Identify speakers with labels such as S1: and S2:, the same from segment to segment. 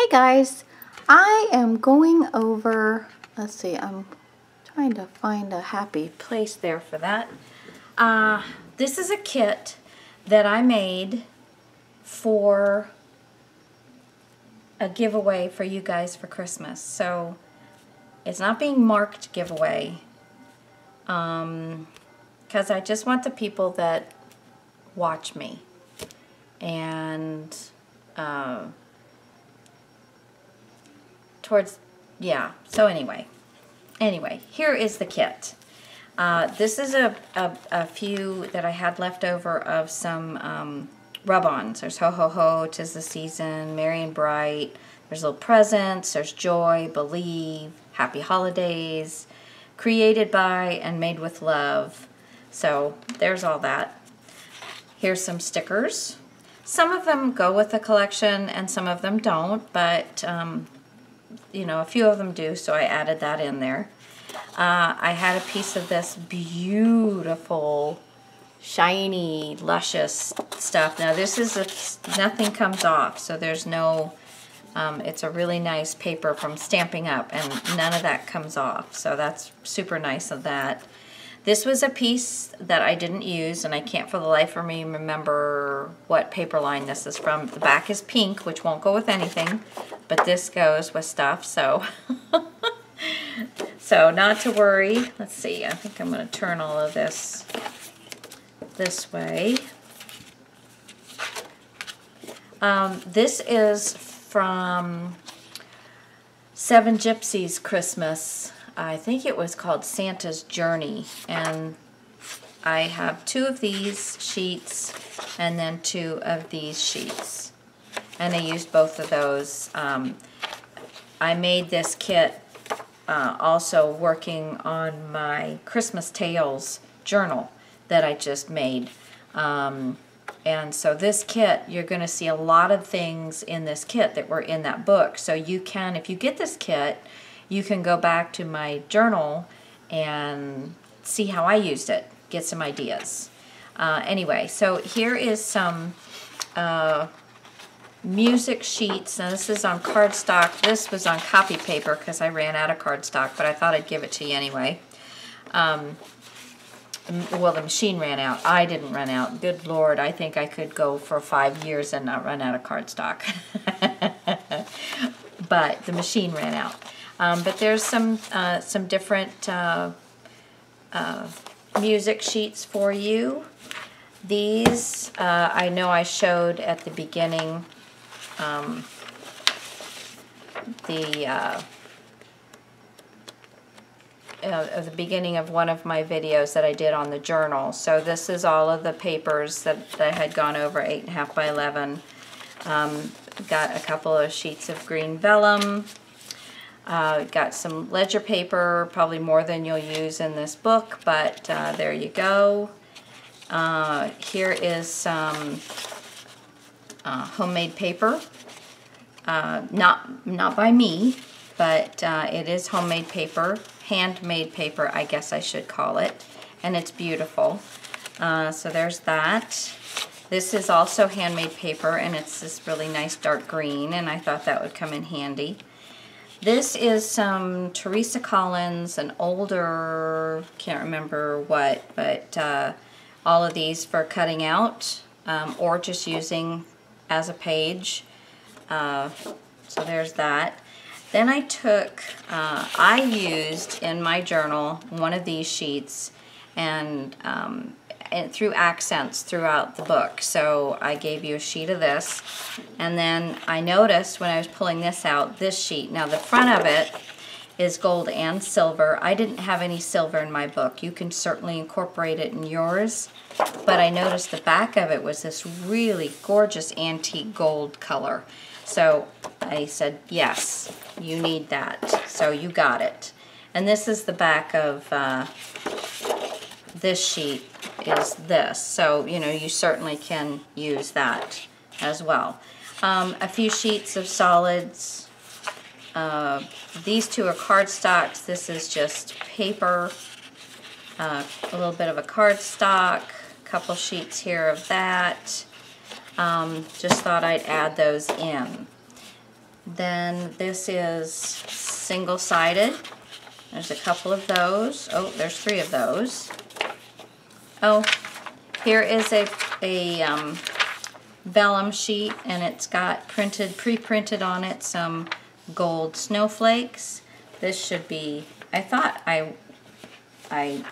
S1: Hey guys, I am going over, let's see, I'm trying to find a happy place there for that. This is a kit that I made for a giveaway for you guys for Christmas. So it's not being marked giveaway because I just want the people that watch me and so anyway, here is the kit. This is a few that I had left over of some rub-ons. There's Ho Ho Ho, 'Tis the Season, Merry and Bright, there's Little Presents, there's Joy, Believe, Happy Holidays, Created by and Made with Love. So there's all that. Here's some stickers. Some of them go with the collection and some of them don't, but you know, a few of them do, so I added that in there. I had a piece of this beautiful, shiny, luscious stuff. Now this is, nothing comes off, so there's no, it's a really nice paper from Stampin' Up, and none of that comes off, so that's super nice of that. This was a piece that I didn't use, and I can't for the life of me remember what paper line this is from. The back is pink, which won't go with anything, but this goes with stuff, so so not to worry. Let's see, I think I'm going to turn all of this way. This is from Seven Gypsies Christmas. I think it was called Santa's Journey, and I have 2 of these sheets and then 2 of these sheets, and I used both of those. I made this kit also working on my Christmas Tales journal that I just made, and so this kit, you're going to see a lot of things in this kit that were in that book. So you can, if you get this kit, you can go back to my journal and see how I used it, get some ideas. Anyway, so here is some music sheets. Now this is on cardstock. This was on copy paper because I ran out of cardstock, but I thought I'd give it to you anyway. Well, the machine ran out. I didn't run out. Good Lord, I think I could go for 5 years and not run out of cardstock. But the machine ran out. But there's some different music sheets for you. These I know I showed at the beginning of the beginning of one of my videos that I did on the journal. So this is all of the papers that I had gone over, 8.5 by 11. Got a couple of sheets of green vellum. Got some ledger paper, probably more than you'll use in this book, but there you go. Here is some homemade paper. Not by me, but it is homemade paper, handmade paper, I guess I should call it, and it's beautiful. So there's that. This is also handmade paper, and it's this really nice dark green, and I thought that would come in handy. This is some Teresa Collins, an older, can't remember what, but all of these for cutting out or just using as a page. So there's that. Then I took, I used in my journal one of these sheets and threw accents throughout the book. So I gave you a sheet of this, and then I noticed when I was pulling this out, this sheet. Now the front of it is gold and silver. I didn't have any silver in my book. You can certainly incorporate it in yours, but I noticed the back of it was this really gorgeous antique gold color. So I said, yes, you need that. So you got it. And this is the back of this sheet is this. So, you know, you certainly can use that as well. A few sheets of solids. These 2 are cardstocks. This is just paper. A little bit of a cardstock. A couple sheets here of that. Just thought I'd add those in. Then this is single-sided. There's a couple of those. Oh, there's 3 of those. Oh, here is a vellum sheet, and it's got pre-printed on it some gold snowflakes. This should be, I thought I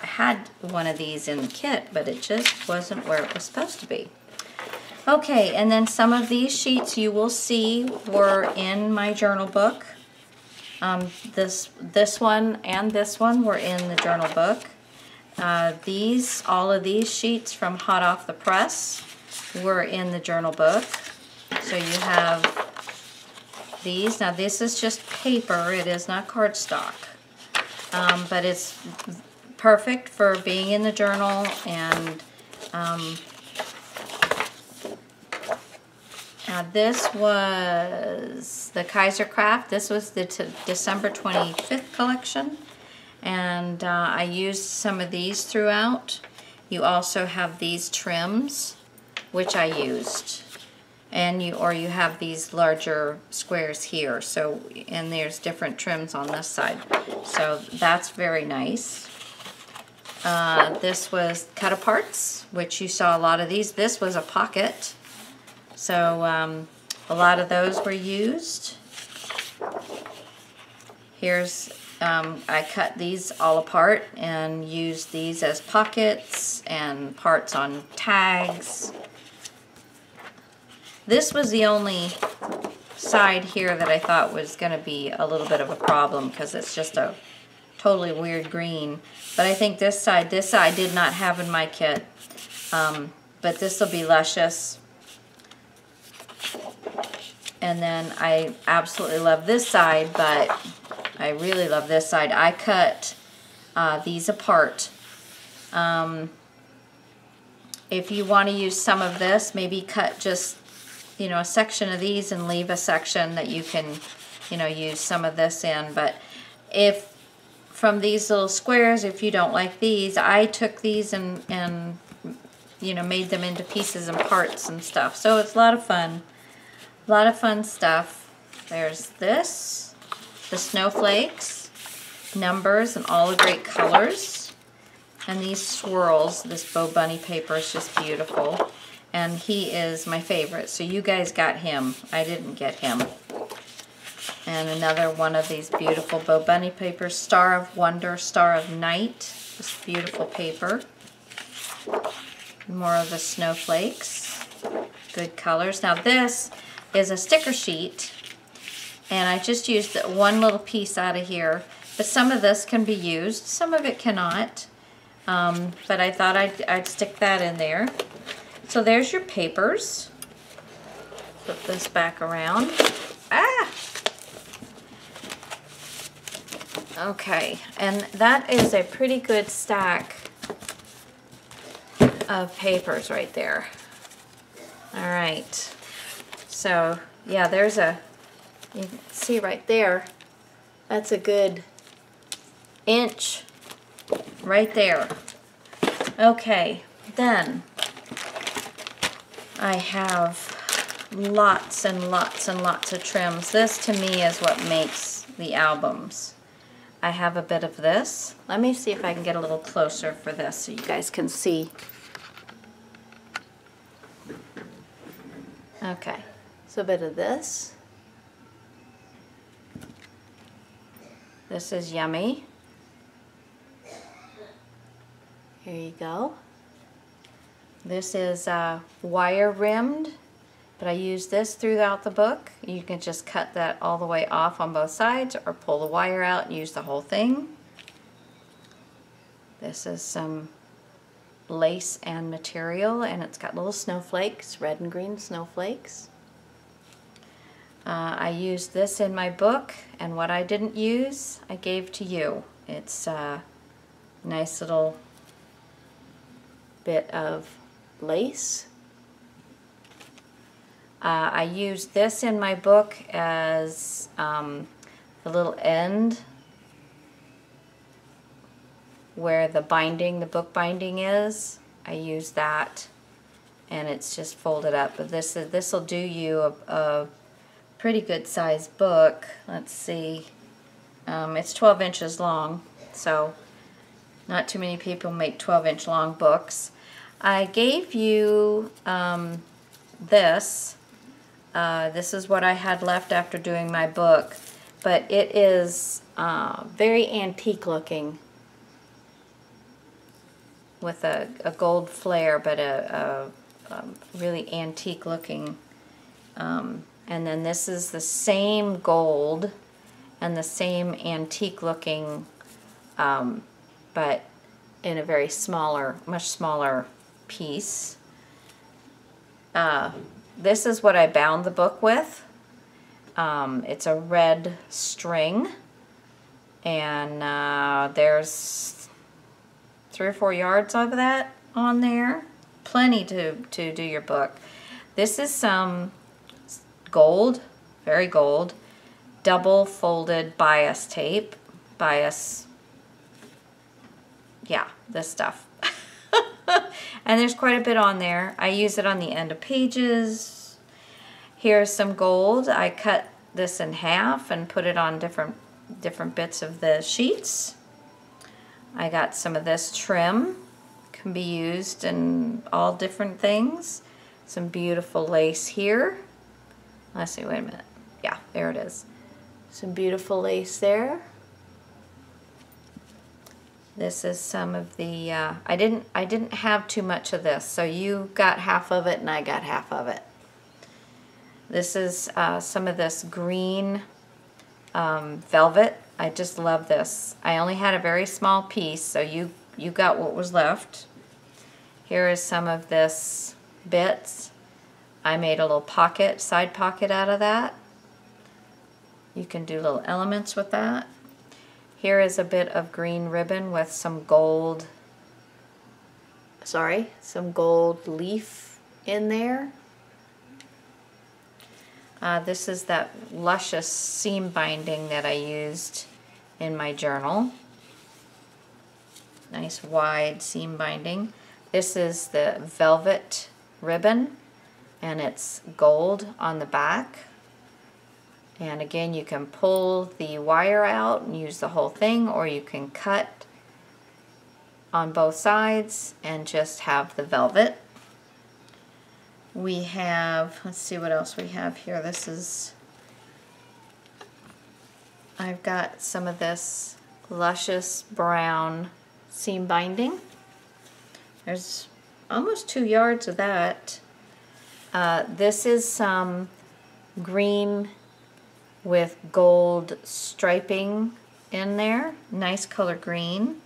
S1: had one of these in the kit, but it just wasn't where it was supposed to be. Okay, and then some of these sheets you will see were in my journal book. This one and this one were in the journal book. All of these sheets from Hot Off the Press were in the journal book. So you have these. Now this is just paper, it is not cardstock. But it's perfect for being in the journal, and now this was the Kaisercraft. This was the December 25th collection, and I used some of these throughout. You also have these trims, which I used, and you have these larger squares here. So, and there's different trims on this side, so that's very nice. This was cut aparts, which you saw a lot of these. This was a pocket. So a lot of those were used. Here's, I cut these all apart and used these as pockets and parts on tags. This was the only side here that I thought was going to be a little bit of a problem because it's just a totally weird green. But I think this side did not have in my kit. But this will be luscious. And then I absolutely love this side, but I really love this side. I cut these apart. If you want to use some of this, maybe cut just, a section of these and leave a section that you can, use some of this in. But if from these little squares, if you don't like these, I took these and made them into pieces and parts and stuff. So it's a lot of fun. A lot of fun stuff. There's this, the snowflakes, numbers, and all the great colors. And these swirls, this Bo Bunny paper is just beautiful. And he is my favorite. So you guys got him. I didn't get him. And another one of these beautiful Bo Bunny papers, Star of Wonder, Star of Night. This beautiful paper. More of the snowflakes. Good colors. Now this is a sticker sheet, and I just used one little piece out of here, but some of this can be used, some of it cannot, but I thought I'd stick that in there. So there's your papers. Flip this back around. Okay, and that is a pretty good stack of papers right there. All right. So, yeah, you can see right there, that's a good inch right there. Okay, then I have lots and lots and lots of trims. This, to me, is what makes the albums. I have a bit of this. Let me see if I can get a little closer for this so you guys can see. Okay. So a bit of this. This is yummy. Here you go. This is wire rimmed, but I use this throughout the book. You can just cut that all the way off on both sides or pull the wire out and use the whole thing. This is some lace and material, and it's got little snowflakes, red and green snowflakes. I used this in my book, and what I didn't use, I gave to you. It's a nice little bit of lace. I used this in my book as the little end where the binding, the book binding is. I used that, and it's just folded up. But this will do you a pretty good sized book. Let's see. It's 12 inches long, so not too many people make 12-inch long books. I gave you this. This is what I had left after doing my book, but it is very antique looking with a gold flare, but a really antique looking. And then this is the same gold and the same antique looking, but in a very smaller, much smaller piece. This is what I bound the book with. It's a red string, and there's 3 or 4 yards of that on there. Plenty to do your book. This is some gold, very gold, double folded bias tape. Bias, yeah, this stuff. And there's quite a bit on there. I use it on the end of pages. Here's some gold. I cut this in half and put it on different bits of the sheets. I got some of this trim. Can be used in all different things. Some beautiful lace here. Let's see, wait a minute. Yeah, there it is. Some beautiful lace there. This is some of the, I didn't have too much of this, so you got half of it and I got half of it. This is some of this green velvet. I just love this. I only had a very small piece, so you got what was left. Here is some of this bits. I made a little pocket, side pocket out of that. You can do little elements with that. Here is a bit of green ribbon with some gold, some gold leaf in there. This is that luscious seam binding that I used in my journal. Nice wide seam binding. This is the velvet ribbon, and it's gold on the back. And again, you can pull the wire out and use the whole thing, or you can cut on both sides and just have the velvet. We have, let's see what else we have here. This is, I've got some of this luscious brown seam binding. There's almost 2 yards of that. This is some green with gold striping in there. Nice color green.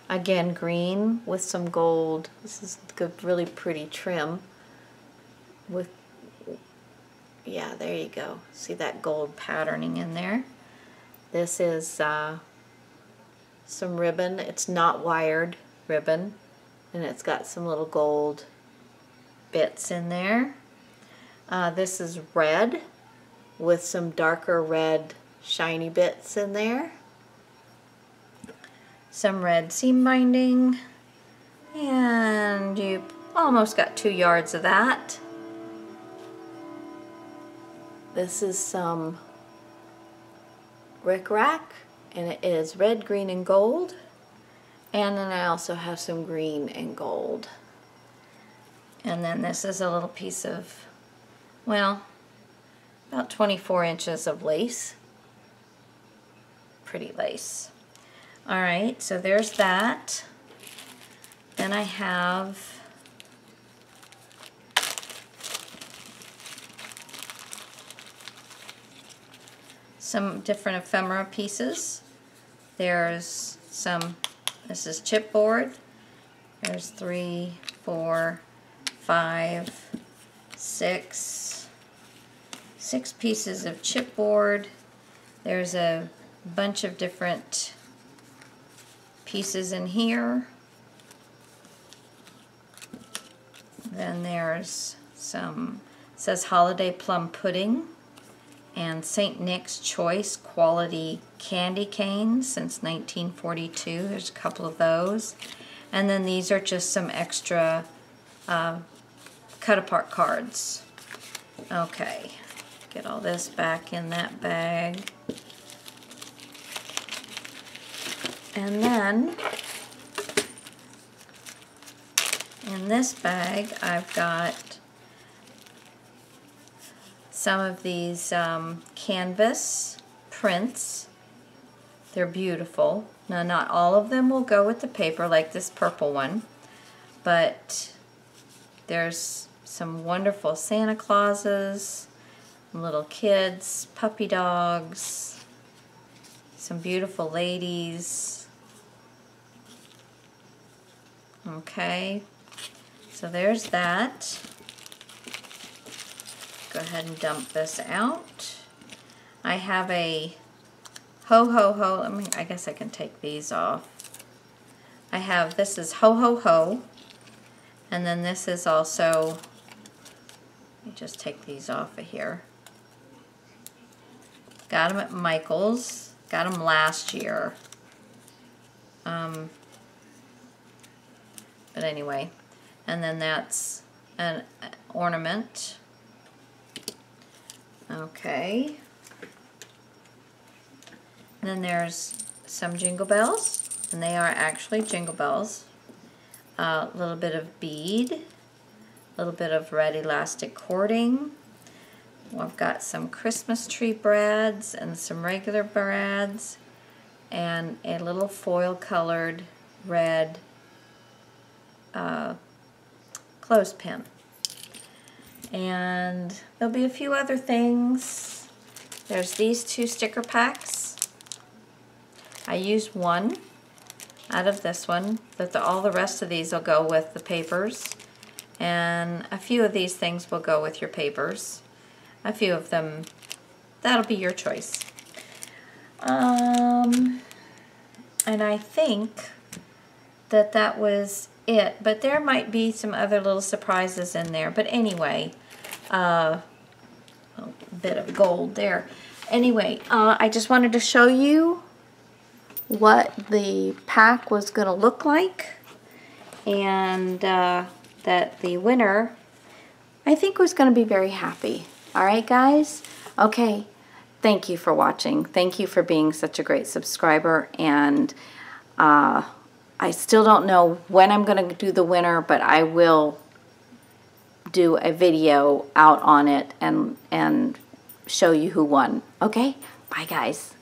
S1: Again, green with some gold. This is good, really pretty trim. With, yeah, there you go. See that gold patterning in there. This is some ribbon. It's not wired ribbon, and it's got some little gold bits in there. This is red with some darker red shiny bits in there. Some red seam binding, and you almost got 2 yards of that. This is some rickrack, and it is red, green, and gold. And then I also have some green and gold. And then this is a little piece of, well, about 24 inches of lace. Pretty lace. All right, so there's that. Then I have some different ephemera pieces. There's some, this is chipboard. There's 3, 4, 5, 6 pieces of chipboard. There's a bunch of different pieces in here. Then there's some, it says Holiday Plum Pudding and St. Nick's Choice Quality Candy Cane since 1942. There's a couple of those. And then these are just some extra cut apart cards. Okay. Get all this back in that bag. And then in this bag I've got some of these canvas prints. They're beautiful. Now, not all of them will go with the paper, like this purple one, but there's some wonderful Santa Clauses, little kids, puppy dogs, some beautiful ladies. Okay, so there's that. Go ahead and dump this out. I have a ho ho ho. I guess I can take these off. I have, this is ho ho ho, and then this is also, let me just take these off of here. Got them at Michael's. Got them last year. But anyway, and then that's an ornament. Okay. Then there's some jingle bells, and they are actually jingle bells. A little bit of bead, a little bit of red elastic cording. Well, I've got some Christmas tree brads and some regular brads, and a little foil colored red clothespin. And there'll be a few other things. There's these 2 sticker packs. I used one out of this one, but all the rest of these will go with the papers. And a few of these things will go with your papers. A few of them, that'll be your choice. And I think that that was it, but there might be some other little surprises in there. But anyway, a bit of gold there. Anyway, I just wanted to show you what the pack was going to look like, and that the winner, I think, was going to be very happy. All right, guys? Okay, thank you for watching. Thank you for being such a great subscriber, and I still don't know when I'm going to do the winner, but I will do a video out on it and show you who won. Okay? Bye, guys.